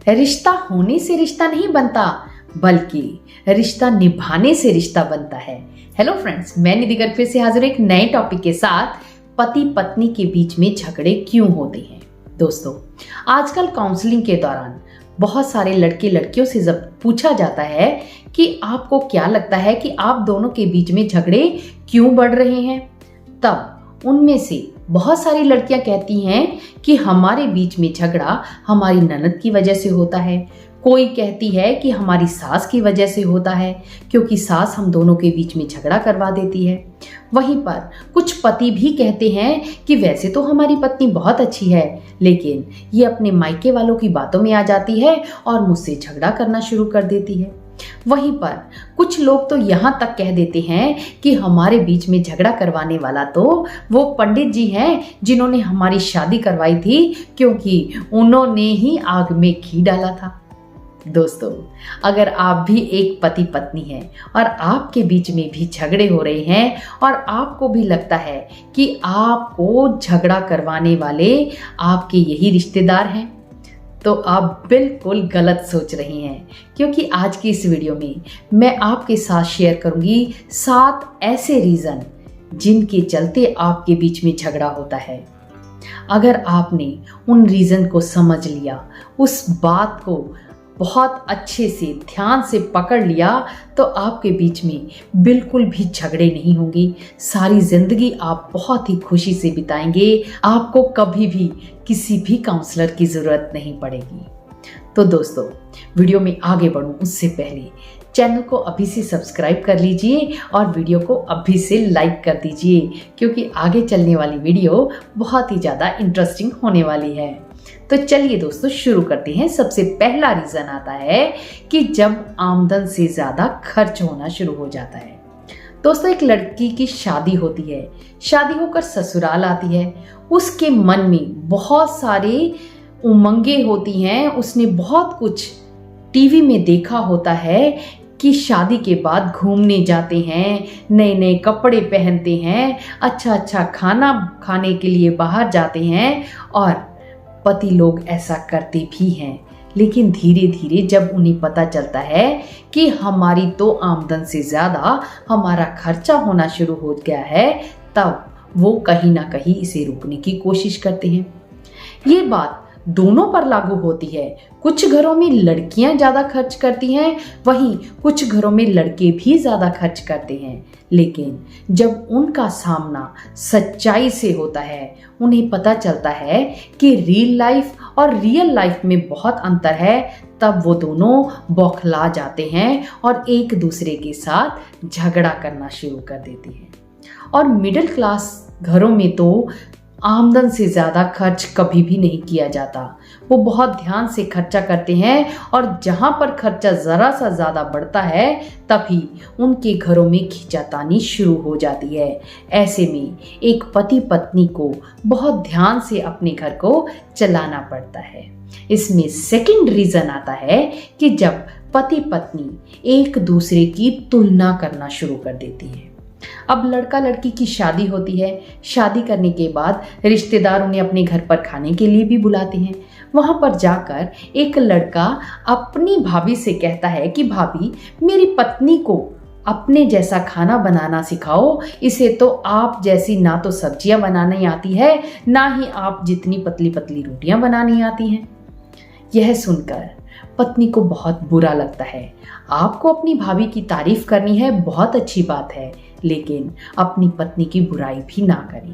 रिश्ता होने से रिश्ता नहीं बनता, बल्कि रिश्ता निभाने से रिश्ता बनता है। हेलो फ्रेंड्स, मैं निधि गर्ग फिर से हाजिर एक नए टॉपिक के साथ। पति पत्नी के बीच में झगड़े क्यों होते हैं? दोस्तों, आजकल काउंसलिंग के दौरान बहुत सारे लड़के लड़कियों से जब पूछा जाता है कि आपको क्या लगता है कि आप दोनों के बीच में झगड़े क्यों बढ़ रहे हैं, तब उनमें से बहुत सारी लड़कियां कहती हैं कि हमारे बीच में झगड़ा हमारी ननद की वजह से होता है। कोई कहती है कि हमारी सास की वजह से होता है, क्योंकि सास हम दोनों के बीच में झगड़ा करवा देती है। वहीं पर कुछ पति भी कहते हैं कि वैसे तो हमारी पत्नी बहुत अच्छी है, लेकिन ये अपने मायके वालों की बातों में आ जाती है और मुझसे झगड़ा करना शुरू कर देती है। वहीं पर कुछ लोग तो यहाँ तक कह देते हैं कि हमारे बीच में झगड़ा करवाने वाला तो वो पंडित जी हैं जिन्होंने हमारी शादी करवाई थी, क्योंकि उन्होंने ही आग में घी डाला था। दोस्तों, अगर आप भी एक पति पत्नी हैं और आपके बीच में भी झगड़े हो रहे हैं और आपको भी लगता है कि आपको झगड़ा करवाने वाले आपके यही रिश्तेदार हैं, तो आप बिल्कुल गलत सोच रही हैं, क्योंकि आज की इस वीडियो में मैं आपके साथ शेयर करूंगी 7 ऐसे रीज़न जिनके चलते आपके बीच में झगड़ा होता है। अगर आपने उन रीज़न को समझ लिया, उस बात को बहुत अच्छे से ध्यान से पकड़ लिया, तो आपके बीच में बिल्कुल भी झगड़े नहीं होंगे। सारी जिंदगी आप बहुत ही खुशी से बिताएंगे। आपको कभी भी किसी भी काउंसलर की ज़रूरत नहीं पड़ेगी। तो दोस्तों, वीडियो में आगे बढ़ूं उससे पहले चैनल को अभी से सब्सक्राइब कर लीजिए और वीडियो को अभी से लाइक कर दीजिए, क्योंकि आगे चलने वाली वीडियो बहुत ही ज़्यादा इंटरेस्टिंग होने वाली है। तो चलिए दोस्तों, शुरू करते हैं। सबसे पहला रीज़न आता है कि जब आमदन से ज़्यादा खर्च होना शुरू हो जाता है। दोस्तों, एक लड़की की शादी होती है, शादी होकर ससुराल आती है, उसके मन में बहुत सारे उमंगे होती हैं। उसने बहुत कुछ टीवी में देखा होता है कि शादी के बाद घूमने जाते हैं, नए नए कपड़े पहनते हैं, अच्छा अच्छा खाना खाने के लिए बाहर जाते हैं, और पति लोग ऐसा करते भी हैं। लेकिन धीरे धीरे जब उन्हें पता चलता है कि हमारी तो आमदन से ज़्यादा हमारा खर्चा होना शुरू हो गया है, तब वो कहीं ना कहीं इसे रोकने की कोशिश करते हैं। ये बात दोनों पर लागू होती है। कुछ घरों में लड़कियां ज़्यादा खर्च करती हैं, वहीं कुछ घरों में लड़के भी ज़्यादा खर्च करते हैं। लेकिन जब उनका सामना सच्चाई से होता है, उन्हें पता चलता है कि रियल लाइफ और रियल लाइफ में बहुत अंतर है, तब वो दोनों बौखला जाते हैं और एक दूसरे के साथ झगड़ा करना शुरू कर देते हैं। और मिडिल क्लास घरों में तो आमदन से ज़्यादा खर्च कभी भी नहीं किया जाता। वो बहुत ध्यान से खर्चा करते हैं, और जहाँ पर खर्चा ज़रा सा ज़्यादा बढ़ता है, तभी उनके घरों में खींचातानी शुरू हो जाती है। ऐसे में एक पति पत्नी को बहुत ध्यान से अपने घर को चलाना पड़ता है। इसमें सेकंड रीज़न आता है कि जब पति पत्नी एक दूसरे की तुलना करना शुरू कर देती है। अब लड़का लड़की की शादी होती है। शादी करने के बाद रिश्तेदार उन्हें अपने घर पर खाने के लिए भी बुलाते हैं। वहां पर जाकर एक लड़का अपनी भाभी से कहता है कि भाभी, मेरी पत्नी को अपने जैसा खाना बनाना सिखाओ। इसे तो आप जैसी ना तो सब्जियां बनानी आती है, ना ही आप जितनी पतली पतली रोटियां बनानी आती हैं। यह सुनकर पत्नी को बहुत बुरा लगता है। आपको अपनी भाभी की तारीफ करनी है, बहुत अच्छी बात है, लेकिन अपनी पत्नी की बुराई भी ना करें।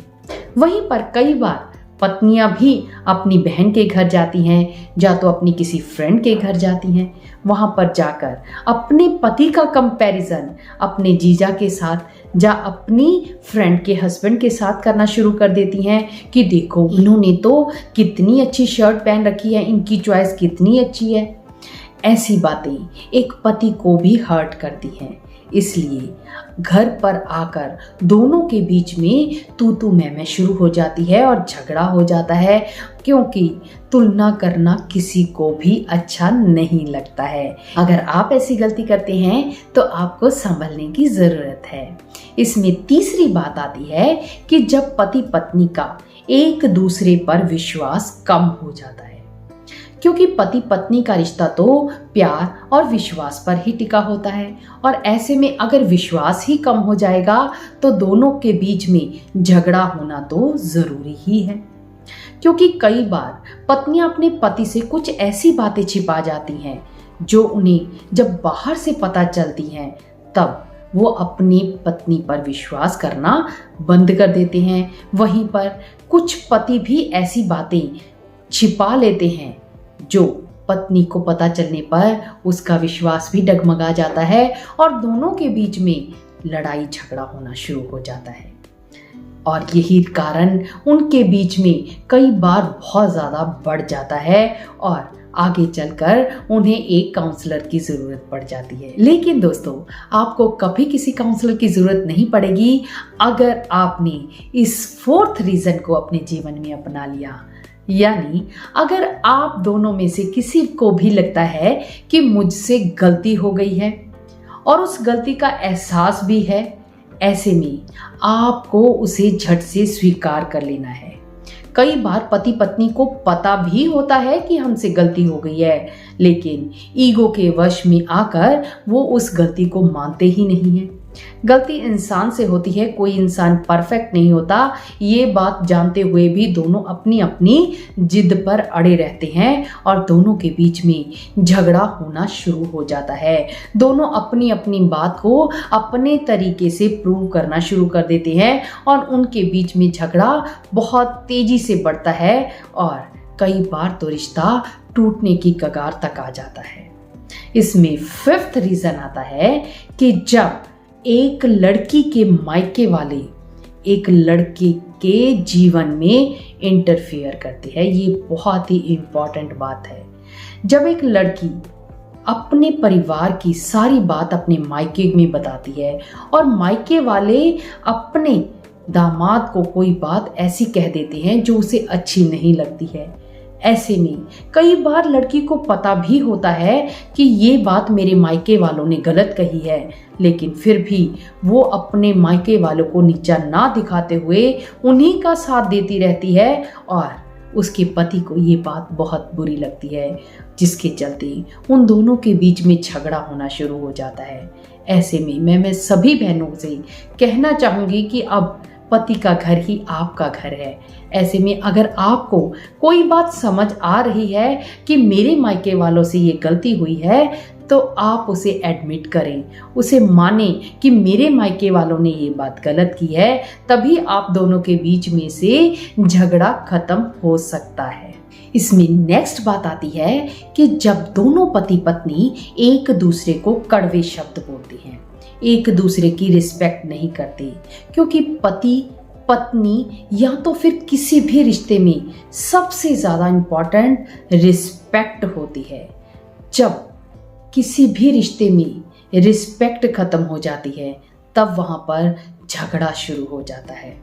वहीं पर कई बार पत्नियां भी अपनी बहन के घर जाती हैं, या तो अपनी किसी फ्रेंड के घर जाती हैं। वहां पर जाकर अपने पति का कंपैरिजन अपने जीजा के साथ या अपनी फ्रेंड के हस्बैंड के साथ करना शुरू कर देती हैं कि देखो, इन्होंने तो कितनी अच्छी शर्ट पहन रखी है, इनकी चॉइस कितनी अच्छी है। ऐसी बातें एक पति को भी हर्ट करती हैं। इसलिए घर पर आकर दोनों के बीच में तू मैं शुरू हो जाती है और झगड़ा हो जाता है, क्योंकि तुलना करना किसी को भी अच्छा नहीं लगता है। अगर आप ऐसी गलती करते हैं तो आपको संभलने की ज़रूरत है। इसमें तीसरी बात आती है कि जब पति पत्नी का एक दूसरे पर विश्वास कम हो जाता है, क्योंकि पति पत्नी का रिश्ता तो प्यार और विश्वास पर ही टिका होता है, और ऐसे में अगर विश्वास ही कम हो जाएगा तो दोनों के बीच में झगड़ा होना तो जरूरी ही है। क्योंकि कई बार पत्नियां अपने पति से कुछ ऐसी बातें छिपा जाती हैं जो उन्हें जब बाहर से पता चलती हैं तब वो अपनी पत्नी पर विश्वास करना बंद कर देते हैं। वहीं पर कुछ पति भी ऐसी बातें छिपा लेते हैं जो पत्नी को पता चलने पर उसका विश्वास भी डगमगा जाता है और दोनों के बीच में लड़ाई झगड़ा होना शुरू हो जाता है। और यही कारण उनके बीच में कई बार बहुत ज़्यादा बढ़ जाता है और आगे चलकर उन्हें एक काउंसलर की ज़रूरत पड़ जाती है। लेकिन दोस्तों, आपको कभी किसी काउंसलर की ज़रूरत नहीं पड़ेगी अगर आपने इस 4th रीज़न को अपने जीवन में अपना लिया। यानी अगर आप दोनों में से किसी को भी लगता है कि मुझसे गलती हो गई है और उस गलती का एहसास भी है, ऐसे में आपको उसे झट से स्वीकार कर लेना है। कई बार पति पत्नी को पता भी होता है कि हमसे गलती हो गई है, लेकिन ईगो के वश में आकर वो उस गलती को मानते ही नहीं है। गलती इंसान से होती है, कोई इंसान परफेक्ट नहीं होता। ये बात जानते हुए भी दोनों अपनी अपनी जिद पर अड़े रहते हैं और दोनों के बीच में झगड़ा होना शुरू हो जाता है। दोनों अपनी अपनी बात को अपने तरीके से प्रूव करना शुरू कर देते हैं और उनके बीच में झगड़ा बहुत तेजी से बढ़ता है और कई बार तो रिश्ता टूटने की कगार तक आ जाता है। इसमें 5th रीजन आता है कि जब एक लड़की के मायके वाले एक लड़के के जीवन में इंटरफेयर करते हैं। ये बहुत ही इम्पॉर्टेंट बात है। जब एक लड़की अपने परिवार की सारी बात अपने मायके में बताती है और मायके वाले अपने दामाद को कोई बात ऐसी कह देते हैं जो उसे अच्छी नहीं लगती है, ऐसे में कई बार लड़की को पता भी होता है कि ये बात मेरे मायके वालों ने गलत कही है, लेकिन फिर भी वो अपने मायके वालों को नीचा ना दिखाते हुए उन्हीं का साथ देती रहती है और उसके पति को ये बात बहुत बुरी लगती है, जिसके चलते उन दोनों के बीच में झगड़ा होना शुरू हो जाता है। ऐसे में मैं सभी बहनों से कहना चाहूँगी कि अब पति का घर ही आपका घर है। ऐसे में अगर आपको कोई बात समझ आ रही है कि मेरे मायके वालों से ये गलती हुई है, तो आप उसे एडमिट करें, उसे माने कि मेरे मायके वालों ने ये बात गलत की है, तभी आप दोनों के बीच में से झगड़ा खत्म हो सकता है। इसमें नेक्स्ट बात आती है कि जब दोनों पति पत्नी एक दूसरे को कड़वे शब्द बोलते हैं, एक दूसरे की रिस्पेक्ट नहीं करते, क्योंकि पति पत्नी या तो फिर किसी भी रिश्ते में सबसे ज़्यादा इम्पॉर्टेंट रिस्पेक्ट होती है। जब किसी भी रिश्ते में रिस्पेक्ट खत्म हो जाती है तब वहाँ पर झगड़ा शुरू हो जाता है।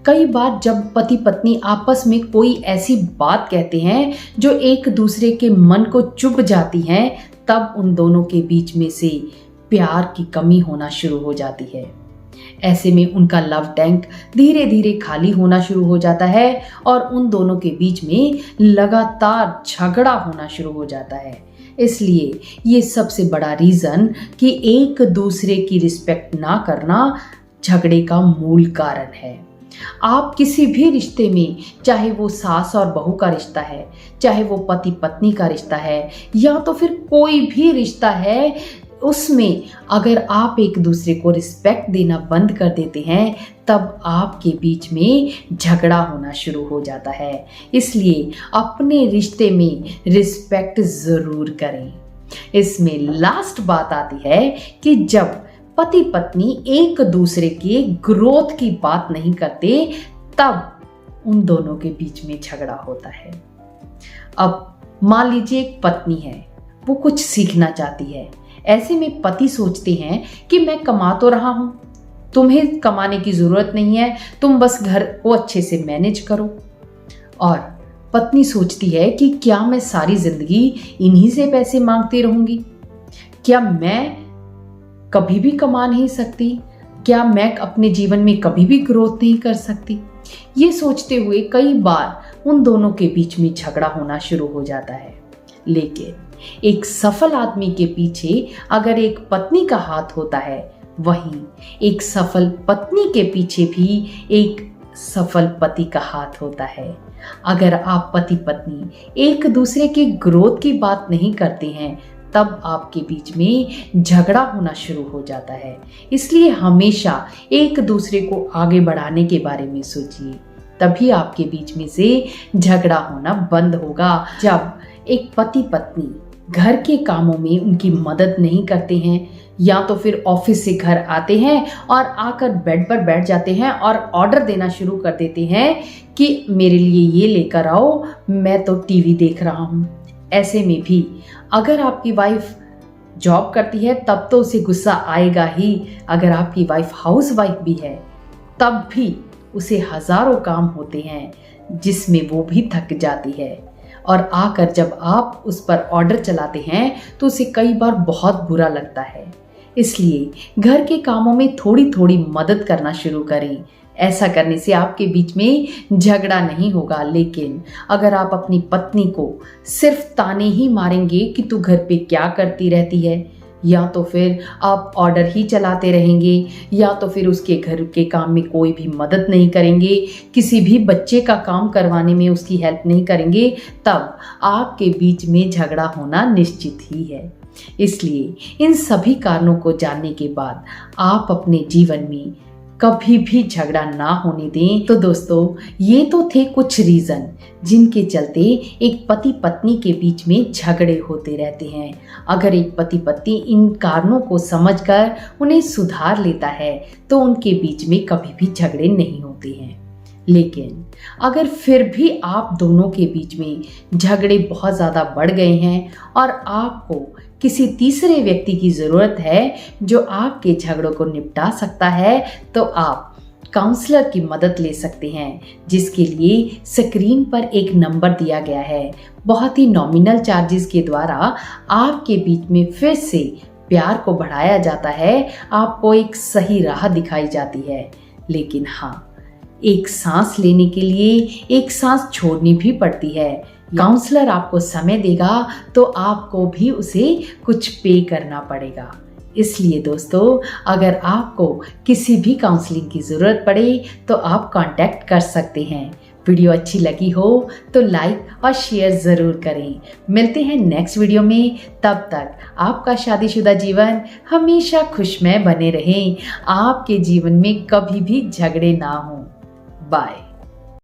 कई बार जब पति पत्नी आपस में कोई ऐसी बात कहते हैं जो एक दूसरे के मन को चुभ जाती हैं, तब उन दोनों के बीच में से प्यार की कमी होना शुरू हो जाती है। ऐसे में उनका लव टैंक धीरे धीरे खाली होना शुरू हो जाता है और उन दोनों के बीच में लगातार झगड़ा होना शुरू हो जाता है। इसलिए ये सबसे बड़ा रीज़न कि एक दूसरे की रिस्पेक्ट ना करना झगड़े का मूल कारण है। आप किसी भी रिश्ते में, चाहे वो सास और बहू का रिश्ता है, चाहे वो पति पत्नी का रिश्ता है, या तो फिर कोई भी रिश्ता है, उसमें अगर आप एक दूसरे को रिस्पेक्ट देना बंद कर देते हैं तब आपके बीच में झगड़ा होना शुरू हो जाता है। इसलिए अपने रिश्ते में रिस्पेक्ट ज़रूर करें। इसमें लास्ट बात आती है कि जब पति पत्नी एक दूसरे के ग्रोथ की बात नहीं करते तब उन दोनों के बीच में झगड़ा होता है। अब मान लीजिए एक पत्नी है, वो कुछ सीखना चाहती है। ऐसे में पति सोचते हैं कि मैं कमा तो रहा हूं, तुम्हें कमाने की जरूरत नहीं है, तुम बस घर को अच्छे से मैनेज करो। और पत्नी सोचती है कि क्या मैं सारी जिंदगी इन्हीं से पैसे मांगती रहूंगी? क्या मैं कभी भी कमा नहीं सकती? क्या मैं अपने जीवन में कभी भी ग्रोथ नहीं कर सकती? ये सोचते हुए कई बार उन दोनों के बीच में झगड़ा होना शुरू हो जाता है। लेकिन एक सफल आदमी के पीछे अगर एक पत्नी का हाथ होता है, वहीं एक सफल पत्नी के पीछे भी एक सफल पति का हाथ होता है। अगर आप पति पत्नी एक दूसरे के ग्रोथ की बात नहीं करते हैं, तब आपके बीच में झगड़ा होना शुरू हो जाता है। इसलिए हमेशा एक दूसरे को आगे बढ़ाने के बारे में सोचिए, तभी आपके बीच में से झगड़ा होना बंद होगा। जब एक पति पत्नी घर के कामों में उनकी मदद नहीं करते हैं, या तो फिर ऑफिस से घर आते हैं और आकर बेड पर बैठ जाते हैं और ऑर्डर देना शुरू कर देते हैं कि मेरे लिए ये लेकर आओ, मैं तो टीवी देख रहा हूँ। ऐसे में भी अगर आपकी वाइफ जॉब करती है तब तो उसे गुस्सा आएगा ही। अगर आपकी वाइफ हाउस वाइफ भी है तब भी उसे हजारों काम होते हैं जिसमें वो भी थक जाती है, और आकर जब आप उस पर ऑर्डर चलाते हैं तो उसे कई बार बहुत बुरा लगता है। इसलिए घर के कामों में थोड़ी थोड़ी मदद करना शुरू करें। ऐसा करने से आपके बीच में झगड़ा नहीं होगा। लेकिन अगर आप अपनी पत्नी को सिर्फ ताने ही मारेंगे कि तू घर पे क्या करती रहती है, या तो फिर आप ऑर्डर ही चलाते रहेंगे, या तो फिर उसके घर के काम में कोई भी मदद नहीं करेंगे, किसी भी बच्चे का काम करवाने में उसकी हेल्प नहीं करेंगे, तब आपके बीच में झगड़ा होना निश्चित ही है। इसलिए इन सभी कारणों को जानने के बाद आप अपने जीवन में कभी भी झगड़ा ना होने दें। तो दोस्तों, ये तो थे कुछ रीजन जिनके चलते एक पति पत्नी के बीच में झगड़े होते रहते हैं। अगर एक पति पत्नी इन कारणों को समझकर उन्हें सुधार लेता है तो उनके बीच में कभी भी झगड़े नहीं होते हैं। लेकिन अगर फिर भी आप दोनों के बीच में झगड़े बहुत ज़्यादा बढ़ गए हैं और आपको किसी तीसरे व्यक्ति की ज़रूरत है जो आपके झगड़ों को निपटा सकता है, तो आप काउंसलर की मदद ले सकते हैं, जिसके लिए स्क्रीन पर एक नंबर दिया गया है। बहुत ही नॉमिनल चार्जेस के द्वारा आपके बीच में फिर से प्यार को बढ़ाया जाता है, आपको एक सही राह दिखाई जाती है। लेकिन हाँ, एक सांस लेने के लिए एक सांस छोड़नी भी पड़ती है। काउंसलर आपको समय देगा तो आपको भी उसे कुछ पे करना पड़ेगा। इसलिए दोस्तों, अगर आपको किसी भी काउंसलिंग की ज़रूरत पड़े तो आप कांटेक्ट कर सकते हैं। वीडियो अच्छी लगी हो तो लाइक और शेयर ज़रूर करें। मिलते हैं नेक्स्ट वीडियो में। तब तक आपका शादीशुदा जीवन हमेशा खुशमय बने रहे, आपके जीवन में कभी भी झगड़े ना हो। बाय।